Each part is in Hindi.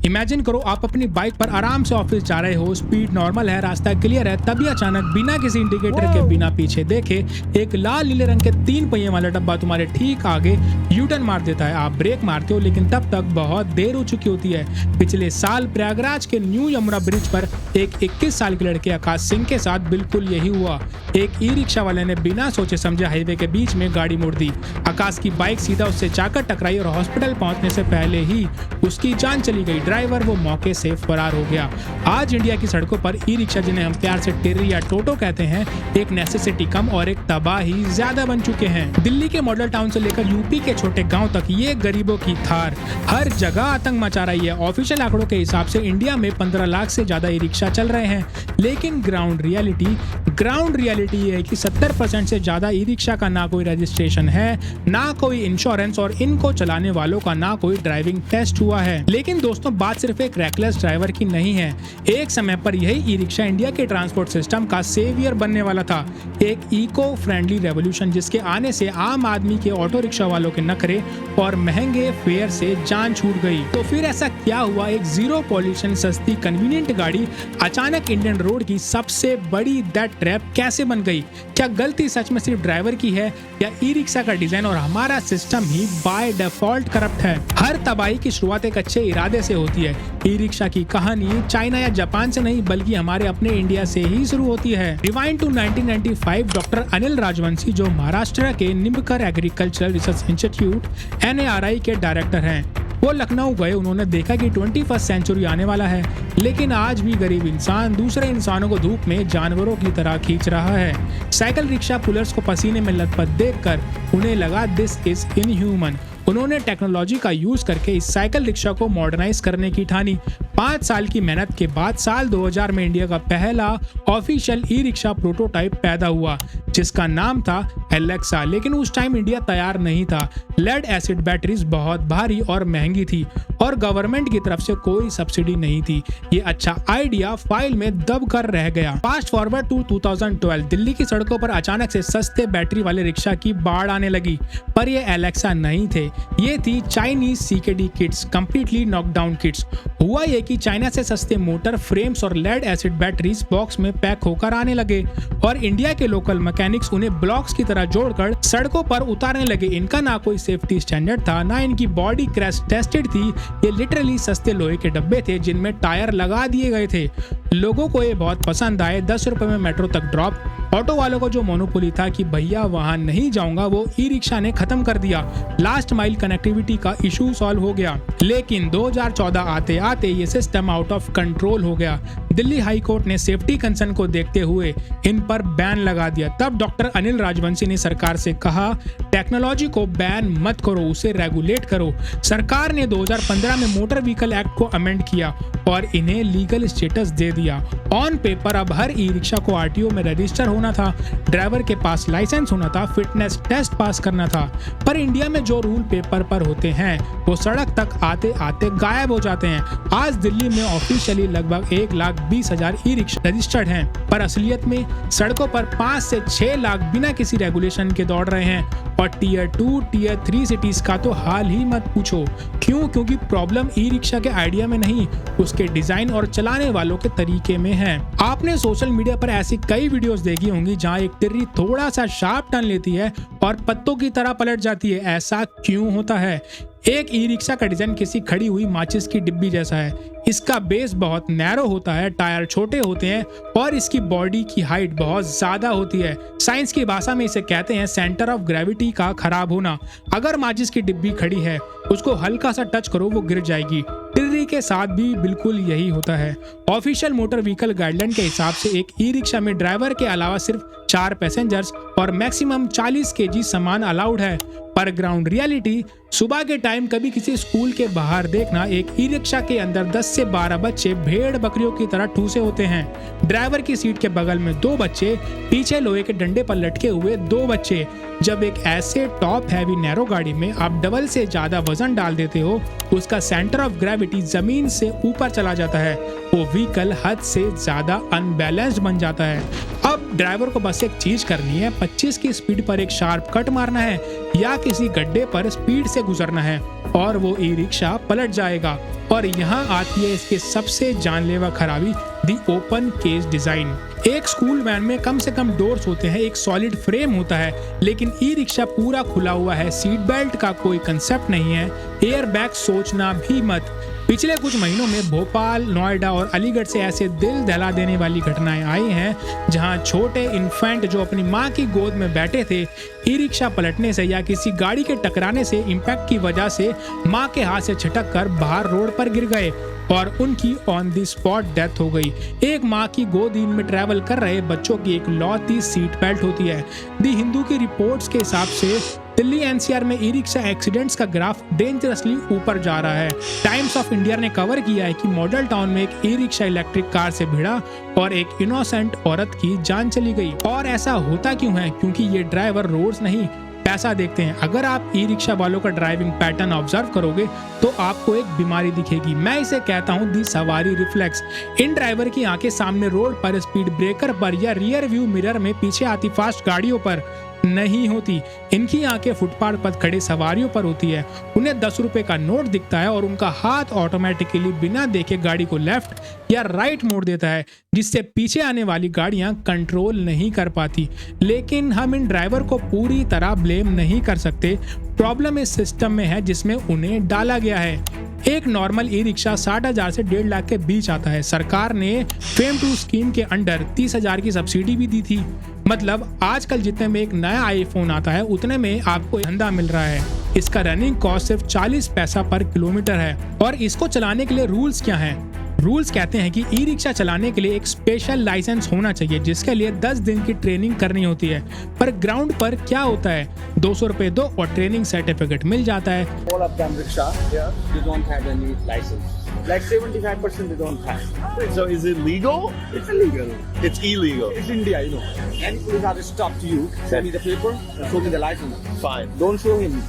इमेजिन करो आप अपनी बाइक पर आराम से ऑफिस जा रहे हो, स्पीड नॉर्मल है, रास्ता क्लियर है, तभी अचानक बिना किसी इंडिकेटर के बिना पीछे देखे एक लाल नीले रंग के 3 पहिए वाला डब्बा तुम्हारे ठीक आगे यू टर्न मार देता है। आप ब्रेक मारते हो लेकिन तब तक बहुत देर हो चुकी होती है। पिछले साल प्रयागराज के न्यू यमुना ब्रिज पर एक 21 साल के लड़के आकाश सिंह के साथ बिल्कुल यही हुआ। एक ई रिक्शा वाले ने बिना सोचे समझे हाईवे के बीच में गाड़ी मोड़ दी। आकाश की बाइक सीधा उससे जाकर टकराई और हॉस्पिटल पहुंचने से पहले ही उसकी जान चली गई। ड्राइवर वो मौके से फरार हो गया। आज इंडिया की सड़कों पर ई रिक्शा, जिन्हें हम प्यार से टेर्री या टोटो कहते हैं, एक नेसेसिटी कम और एक तबाही ज्यादा बन चुके हैं। दिल्ली के मॉडल टाउन से लेकर यूपी के छोटे गांव तक ये गरीबों की थार हर जगह आतंक मचा रही है। ऑफिशियल आंकड़ों के हिसाब से इंडिया में 15 लाख से ज्यादा ई रिक्शा चल रहे हैं, लेकिन ग्राउंड रियलिटी ये है कि 70% से ज्यादा ई रिक्शा का ना कोई रजिस्ट्रेशन है, ना कोई इंश्योरेंस और इनको चलाने वालों का ना कोई ड्राइविंग टेस्ट हुआ है। लेकिन दोस्तों, बात सिर्फ एक रेकलेस ड्राइवर की नहीं है। एक समय पर यही ई रिक्शा इंडिया के ट्रांसपोर्ट सिस्टम का सेवियर बनने वाला था, एक इको फ्रेंडली रेवोल्यूशन जिसके आने से आम आदमी के ऑटो रिक्शा वालों के नखरे और महंगे फेयर से जान छूट गई। तो फिर ऐसा क्या हुआ, एक जीरो पॉल्यूशन सस्ती कन्वीनियंट गाड़ी अचानक इंडियन रोड की सबसे बड़ी डेथ ट्रैप कैसे बन गई? क्या गलती सच में सिर्फ ड्राइवर की है या ई रिक्शा का डिजाइन और हमारा system he by default corrupt है? हर तबाही की शुरुआत एक अच्छे इरादे से होती है। ई रिक्शा की कहानी चाइना या जापान से नहीं बल्कि हमारे अपने इंडिया से ही शुरू होती है। Rewind to 1995, doctor Anil Rajvanshi, जो महाराष्ट्र के Nimbkar agricultural research institute NARI के डायरेक्टर हैं, वो लखनऊ गए। उन्होंने देखा कि 21st सेंचुरी आने वाला है, लेकिन आज भी गरीब इंसान दूसरे इंसानों को धूप में जानवरों की तरह खींच रहा है। साइकिल रिक्शा पुलर्स को पसीने में लथपथ देखकर उन्हें लगा दिस इज इनह्यूमन। उन्होंने टेक्नोलॉजी का यूज करके इस साइकिल रिक्शा को मॉडर्नाइज करने की ठानी। 5 साल की मेहनत के बाद साल 2000 में इंडिया का पहला ऑफिशियल ई रिक्शा प्रोटोटाइप पैदा हुआ, जिसका नाम था एलेक्सा। लेकिन उस टाइम इंडिया तैयार नहीं था। लेड एसिड बैटरीज बहुत भारी और महंगी थी और गवर्नमेंट की तरफ से कोई सब्सिडी नहीं थी। ये अच्छा आइडिया फाइल में दब कर रह गया। फास्ट फॉरवर्ड टू 2012, दिल्ली की सड़कों पर अचानक से सस्ते बैटरी वाले रिक्शा की बाढ़ आने लगी। पर ये एलेक्सा नहीं थे, ये थी Chinese CKD kits, completely knockdown kits. हुआ ये कि चाइना से सस्ते मोटर फ्रेम्स और लेड एसिड बैटरीज बॉक्स में पैक होकर आने लगे और इंडिया के लोकल मैकेनिक्स उन्हें ब्लॉक्स की तरह जोड़कर सड़कों पर उतारने लगे। इनका ना कोई सेफ्टी स्टैंडर्ड था, ना इनकी बॉडी क्रैश टेस्टेड थी। ये लिटरली सस्ते लोहे के डब्बे थे जिनमें टायर लगा दिए गए थे। लोगों को ये बहुत पसंद आए। 10 रुपए में मेट्रो तक ड्रॉप। ऑटो वालों को जो मोनोपोली था कि भैया वहां नहीं जाऊंगा, वो ई रिक्शा ने खत्म कर दिया। लास्ट माइल कनेक्टिविटी का इशू सॉल्व हो गया। लेकिन 2014 आते आते ये सिस्टम आउट ऑफ कंट्रोल हो गया। दिल्ली हाई कोर्ट ने सेफ्टी कंसर्न को देखते हुए इन पर बैन लगा दिया। तब डॉक्टर अनिल राजवंशी ने सरकार से कहा, टेक्नोलॉजी को बैन मत करो, उसे रेगुलेट करो। सरकार ने 2015 में मोटर व्हीकल एक्ट को अमेंड किया और इन्हें लीगल स्टेटस दे दिया। ऑन पेपर अब हर ई रिक्शा को RTO में रजिस्टर होना था, ड्राइवर के पास लाइसेंस होना था, फिटनेस टेस्ट पास करना था। पर इंडिया में जो रूल पेपर पर होते हैं वो सड़क तक आते आते गायब हो जाते हैं। आज दिल्ली में ऑफिशियली लगभग 1,20,000 ई रिक्शा रजिस्टर्ड हैं, पर असलियत में सड़कों पर 5 से 6 लाख बिना किसी रेगुलेशन के दौड़ रहे हैं। और टियर 2, टियर 3 सिटीज का तो हाल ही मत पूछो। क्यों? क्योंकि प्रॉब्लम ई रिक्शा के आइडिया में नहीं, उसके डिजाइन और चलाने वालों के तरीके में है। आपने सोशल मीडिया पर ऐसी कई वीडियोस देखी होंगी जहां एक टिर्री थोड़ा सा शार्प टर्न लेती है और पत्तों की तरह पलट जाती है। ऐसा क्यों होता है? एक ई रिक्शा का डिजाइन किसी खड़ी हुई माचिस की डिब्बी जैसा है। इसका बेस बहुत नैरो होता है, टायर छोटे होते हैं और इसकी बॉडी की हाइट बहुत ज्यादा होती है। साइंस की भाषा में इसे कहते हैं सेंटर ऑफ ग्रेविटी का खराब होना। अगर माचिस की डिब्बी खड़ी है, उसको हल्का सा टच करो, वो गिर जाएगी। टिर्री के साथ भी बिल्कुल यही होता है। ऑफिशियल मोटर व्हीकल गाइडलाइन के हिसाब से एक ई रिक्शा में ड्राइवर के अलावा सिर्फ 4 पैसेंजर्स और मैक्सिमम 40 kg सामान अलाउड है। पर ग्राउंड रियलिटी, सुबह के टाइम कभी किसी स्कूल के बाहर देखना, एक ई रिक्शा के अंदर 10 से 12 बच्चे भेड़ बकरियों की तरह ठूसे होते हैं। ड्राइवर की सीट के बगल में 2 बच्चे, पीछे लोहे के डंडे पर लटके हुए 2 बच्चे। जब एक ऐसे टॉप हैवी नैरो गाड़ी में आप डबल से ज्यादा वजन डाल देते हो, उसका सेंटर ऑफ ग्रेविटी जमीन से ऊपर चला जाता है। वो व्हीकल हद से ज्यादा अनबैलेंस्ड बन जाता है। अब ड्राइवर को बस एक चीज करनी है, 25 की स्पीड पर एक शार्प कट मारना है या किसी गड्ढे पर स्पीड से गुजरना है और वो ई रिक्शा पलट जाएगा। और यहाँ आती है इसके सबसे जानलेवा खराबी, दी ओपन केस डिजाइन। एक स्कूल वैन में कम से कम डोर्स होते हैं, एक सॉलिड फ्रेम होता है, लेकिन ई रिक्शा पूरा खुला हुआ है। सीट बेल्ट का कोई कंसेप्ट नहीं है, एयर बैग सोचना भी मत। पिछले कुछ महीनों में भोपाल, नोएडा और अलीगढ़ से ऐसे दिल दहला देने वाली घटनाएं आई हैं जहां छोटे इन्फेंट जो अपनी मां की गोद में बैठे थे, ई रिक्शा पलटने से या किसी गाड़ी के टकराने से इम्पैक्ट की वजह से मां के हाथ से छिटक कर बाहर रोड पर गिर गए और उनकी ऑन द स्पॉट डेथ हो गई। एक मां की गोदी में ट्रैवल कर रहे बच्चों की एक लौती सीट बेल्ट होती है। दी हिंदू की रिपोर्ट्स के हिसाब से दिल्ली एनसीआर में ई रिक्शा एक्सीडेंट्स का ग्राफ डेंजरसली ऊपर जा रहा है। टाइम्स ऑफ इंडिया ने कवर किया है कि मॉडल टाउन में एक ई रिक्शा इलेक्ट्रिक कार से भिड़ा और एक इनोसेंट औरत की जान चली गई। और ऐसा होता क्यों है? क्योंकि ये ड्राइवर रोड्स नहीं, पैसा देखते हैं। अगर आप ई रिक्शा वालों का ड्राइविंग पैटर्न ऑब्जर्व करोगे तो आपको एक बीमारी दिखेगी। मैं इसे कहता हूँ दी सवारी रिफ्लेक्स। इन ड्राइवर की आंखें सामने रोड पर, स्पीड ब्रेकर पर या रियर व्यू मिरर में पीछे आती फास्ट गाड़ियों पर नहीं होती। इनकी आंखें फुटपाथ पर खड़े सवारियों पर होती है। उन्हें 10 रुपए का नोट दिखता है और उनका हाथ ऑटोमेटिकली बिना देखे गाड़ी को लेफ्ट या राइट मोड़ देता है, जिससे पीछे आने वाली गाड़ियां कंट्रोल नहीं कर पाती। लेकिन हम इन ड्राइवर को पूरी तरह ब्लेम नहीं कर सकते। प्रॉब्लम इस सिस्टम में है जिसमें उन्हें डाला गया है। एक नॉर्मल ई रिक्शा 60,000 से 1.5 लाख के बीच आता है। सरकार ने फेम टू स्कीम के अंडर 30,000 की सब्सिडी भी दी थी। मतलब आजकल जितने में एक नया आईफोन आता है उतने में आपको धंधा मिल रहा है। इसका रनिंग कॉस्ट सिर्फ 40 पैसा पर किलोमीटर है। और इसको चलाने के लिए रूल्स क्या हैं? रूल्स कहते हैं कि ई रिक्शा चलाने के लिए एक स्पेशल लाइसेंस होना चाहिए, जिसके लिए 10 दिन की ट्रेनिंग करनी होती है। पर ग्राउंड पर क्या होता है? 200 रुपए दो और ट्रेनिंग सर्टिफिकेट मिल जाता है। All of them rickshaw, they don't have any license. Like 75% they don't have. So is it legal? It's illegal. It's illegal. It's India, you know. Any police officer stops you, show me the paper and show me the license. Fine. Don't show him.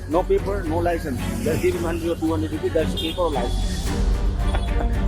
No paper, no license. Just give him 100 or 200 rupees, that's paper or license.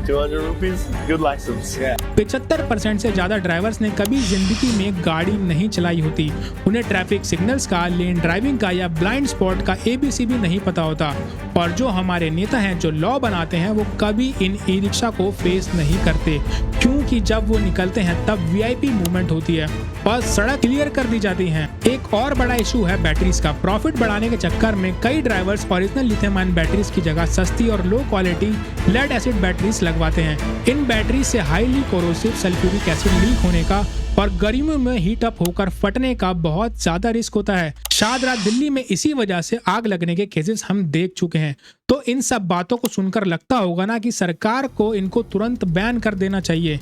200 rupees? Good license. Yeah. 75% से ज्यादा ड्राइवर्स ने कभी जिंदगी में गाड़ी नहीं चलाई होती। उन्हें ट्रैफिक सिग्नल्स का, लेन ड्राइविंग का या ब्लाइंड स्पॉट का ABC भी नहीं पता होता। और जो हमारे नेता हैं, जो लॉ बनाते हैं, वो कभी इन ई रिक्शा को फेस नहीं करते, क्योंकि जब वो निकलते हैं तब VIP मूवमेंट होती है और सड़क क्लियर कर दी जाती है। एक और बड़ा इशू है बैटरीज का। प्रॉफिट बढ़ाने के चक्कर में कई drivers original lithium ion batteries की जगह सस्ती और low quality lead acid batteries लगवाते हैं। इन बैटरी से highly corrosive sulphuric acid leak होने का और गर्मियों में हीट अप होकर फटने का बहुत ज्यादा रिस्क होता है। शायद रात दिल्ली में इसी वजह से आग लगने के केसेस हम देख चुके हैं। तो इन सब बातों को सुनकर लगता होगा ना कि सरकार को इनको तुरंत बैन कर देना चाहिए।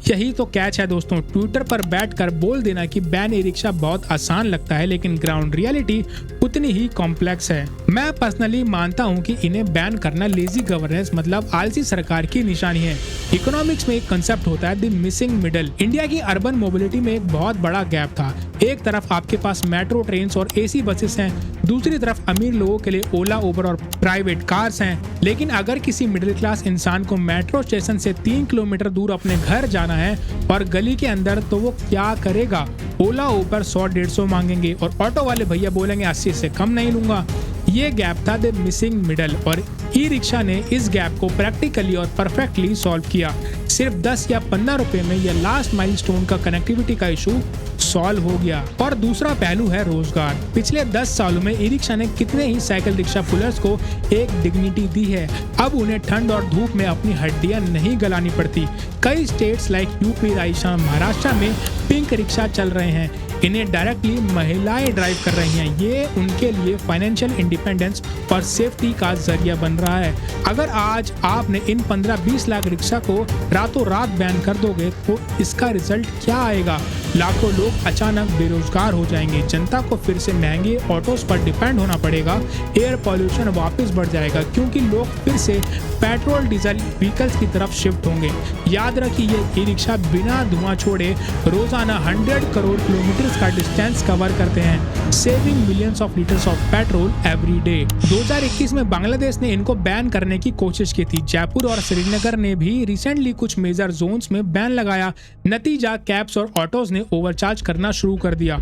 यही तो कैच है दोस्तों। ट्विटर पर बैठकर बोल देना कि बैन ई रिक्शा बहुत आसान लगता है, लेकिन ग्राउंड रियलिटी उतनी ही कॉम्प्लेक्स है। मैं पर्सनली मानता हूं कि इन्हें बैन करना लेजी गवर्नेंस मतलब आलसी सरकार की निशानी है। इकोनॉमिक्स में एक कंसेप्ट होता है द मिसिंग मिडल। इंडिया की अर्बन मोबिलिटी में एक बहुत बड़ा गैप था। एक तरफ आपके पास मेट्रो ट्रेन और AC बसेस हैं, दूसरी तरफ अमीर लोगों के लिए ओला, उबर और प्राइवेट कार्स हैं। लेकिन अगर किसी मिडिल क्लास इंसान को मेट्रो स्टेशन से 3 किलोमीटर दूर अपने घर जाना है और गली के अंदर, तो वो क्या करेगा? ओला, उबर 100-150 मांगेंगे और ऑटो वाले भैया बोलेंगे 80 से कम नहीं लूंगा। ये गैप था द मिसिंग मिडल और ई रिक्शा ने इस गैप को प्रैक्टिकली और परफेक्टली सॉल्व किया। सिर्फ 10 या 15 रुपए में यह लास्ट माइलस्टोन का कनेक्टिविटी का इशू सॉल्व हो गया। और दूसरा पहलू है रोजगार। पिछले 10 सालों में ई रिक्शा ने कितने ही साइकिल रिक्शा पुलर्स को एक डिग्निटी दी है। अब उन्हें ठंड और धूप में अपनी हड्डियां नहीं गलानी पड़ती। कई states like UP, Rajasthan, Maharashtra में पिंक रिक्शा चल रहे हैं। इन्हें डायरेक्टली महिलाएं ड्राइव कर रही हैं। ये उनके लिए फाइनेंशियल इंडिपेंडेंस और सेफ्टी का जरिया बन रहा है। अगर आज आपने इन 15-20 लाख रिक्शा को रातों रात बैन कर दोगे तो इसका रिजल्ट क्या आएगा? लाखों लोग अचानक बेरोजगार हो जाएंगे। जनता को फिर से महंगे ऑटोस पर डिपेंड होना पड़ेगा। एयर पॉल्यूशन वापस बढ़ जाएगा क्योंकि लोग फिर से पेट्रोल डीजल व्हीकल्स की तरफ शिफ्ट होंगे। याद रखिए, ये ई रिक्शा बिना धुआं छोड़े रोजाना 100 करोड़ किलोमीटर का डिस्टेंस कवर करते हैं, saving millions of litres of petrol every day. 2021 में बांग्लादेश ने इनको बैन करने की कोशिश की थी। जयपुर और श्रीनगर ने भी रिसेंटली कुछ मेजर जोन्स में बैन लगाया। नतीजा, कैब्स और ऑटोज ने ओवरचार्ज करना शुरू कर दिया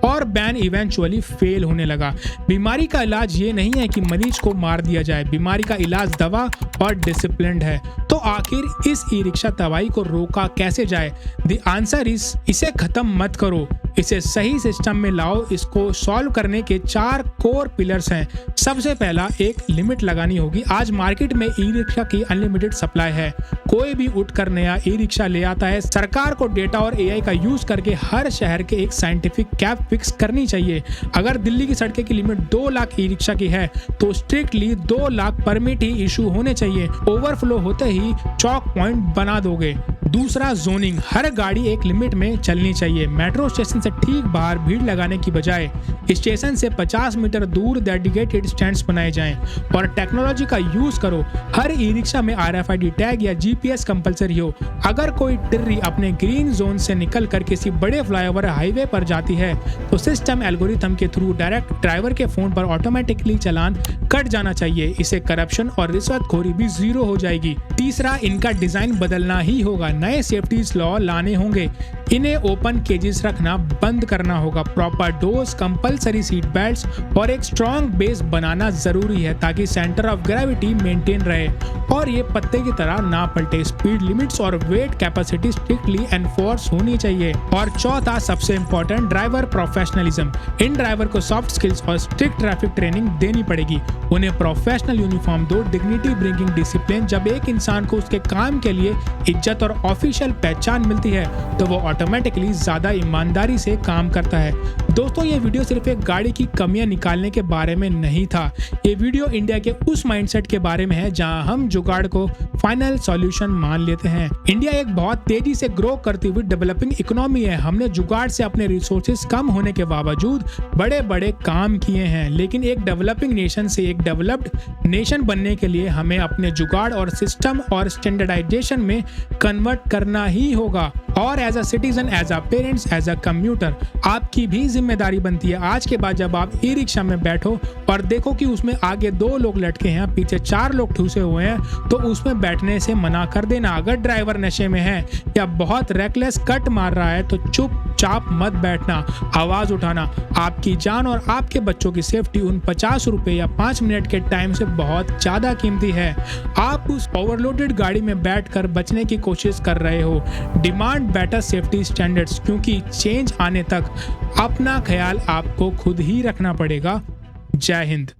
और बैन इवेंचुअली फेल होने लगा। बीमारी का इलाज ये नहीं है कि मरीज को मार दिया जाए, बीमारी का इलाज दवा और डिसिप्लिन है। तो आखिर इस ई रिक्शा तबाही को रोका कैसे जाए? द आंसर इज, इसे खत्म मत करो, इसे सही सिस्टम में लाओ। इसको सॉल्व करने के 4 कोर पिलर्स हैं। सबसे पहला, एक लिमिट लगानी होगी। आज मार्केट में ई रिक्शा की अनलिमिटेड सप्लाई है, कोई भी उठकर नया ई रिक्शा ले आता है। सरकार को डेटा और एआई का यूज करके हर शहर के एक साइंटिफिक कैप फिक्स करनी चाहिए। अगर दिल्ली की सड़कें की लिमिट 2 लाख ई रिक्शा की है तो स्ट्रिक्टली 2 लाख परमिट ही इशू होने चाहिए। ओवरफ्लो होते ही चौक पॉइंट बना दोगे। दूसरा, जोनिंग। हर गाड़ी एक लिमिट में चलनी चाहिए। मेट्रो स्टेशन से ठीक बाहर भीड़ लगाने की बजाय स्टेशन से 50 मीटर दूर डेडिकेटेड स्टैंड्स बनाए जाएं और टेक्नोलॉजी का यूज करो। हर ई रिक्शा में RFID टैग या GPS कंपलसरी हो। अगर कोई टिर्री अपने ग्रीन जोन से निकलकर किसी बड़े फ्लाईओवर हाईवे पर जाती है तो सिस्टम एल्गोरिथम के थ्रू डायरेक्ट ड्राइवर के फोन पर ऑटोमेटिकली चालान कट जाना चाहिए। इससे करप्शन और रिश्वतखोरी भी जीरो हो जाएगी। तीसरा, इनका डिजाइन बदलना ही होगा। नए सेफ्टी लॉ लाने होंगे। इन्हें ओपन केजेस रखना बंद करना होगा। Proper doors, compulsory seat belts और एक स्ट्रॉन्ग बेस बनाना जरूरी है ताकि सेंटर ऑफ ग्रेविटी मेंटेन रहे और ये पत्ते की तरह ना पलटे। स्पीड लिमिट्स और वेट कैपेसिटी स्ट्रिक्टली एनफोर्स होनी चाहिए। और चौथा, सबसे इंपॉर्टेंट, ड्राइवर प्रोफेशनलिज्म। इन ड्राइवर को सॉफ्ट स्किल्स और स्ट्रिक्ट ट्रैफिक ट्रेनिंग देनी पड़ेगी। उन्हें प्रोफेशनल यूनिफॉर्म दो, डिग्निटी ब्रिंगिंग डिसिप्लिन। जब एक इंसान को उसके काम के लिए इज्जत और ऑफिशियल पहचान मिलती है तो वो ऑटोमेटिकली ज्यादा ईमानदारी से काम करता है। दोस्तों, ये वीडियो सिर्फ एक गाड़ी की कमियां निकालने के बारे में नहीं था। ये वीडियो इंडिया के उस माइंडसेट के बारे में है जहां हम जुगाड़ को फाइनल सॉल्यूशन मान लेते हैं। इंडिया एक बहुत तेजी से ग्रो करती हुई डेवलपिंग इकोनॉमी है। हमने जुगाड़ से अपने रिसोर्सेज कम होने के बावजूद बड़े बड़े काम किए हैं, लेकिन एक डेवलपिंग नेशन से एक डेवलप्ड नेशन बनने के लिए हमें अपने जुगाड़ और सिस्टम और स्टैंडर्डाइजेशन में कन्वर्ट करना ही होगा। और as a citizen, as a parents, as a commuter, आपकी भी जिम्मेदारी बनती है। आज के बाद जब आप ई रिक्शा में बैठो और देखो कि उसमें आगे 2 लोग लटके हैं, पीछे 4 लोग ठूसे हुए हैं, तो उसमें बैठने से मना कर देना। अगर ड्राइवर नशे में है या बहुत रेकलेस कट मार रहा है तो चुपचाप मत बैठना, आवाज उठाना। आपकी जान और आपके बच्चों की सेफ्टी उन 50 रुपए या 5 मिनट के टाइम से बहुत ज्यादा कीमती है। आप उस ओवरलोडेड गाड़ी में बैठकर बचने की कोशिश कर रहे हो। डिमांड बेटर सेफ्टी स्टैंडर्ड्स, क्योंकि चेंज आने तक अपना ख्याल आपको खुद ही रखना पड़ेगा। जय हिंद।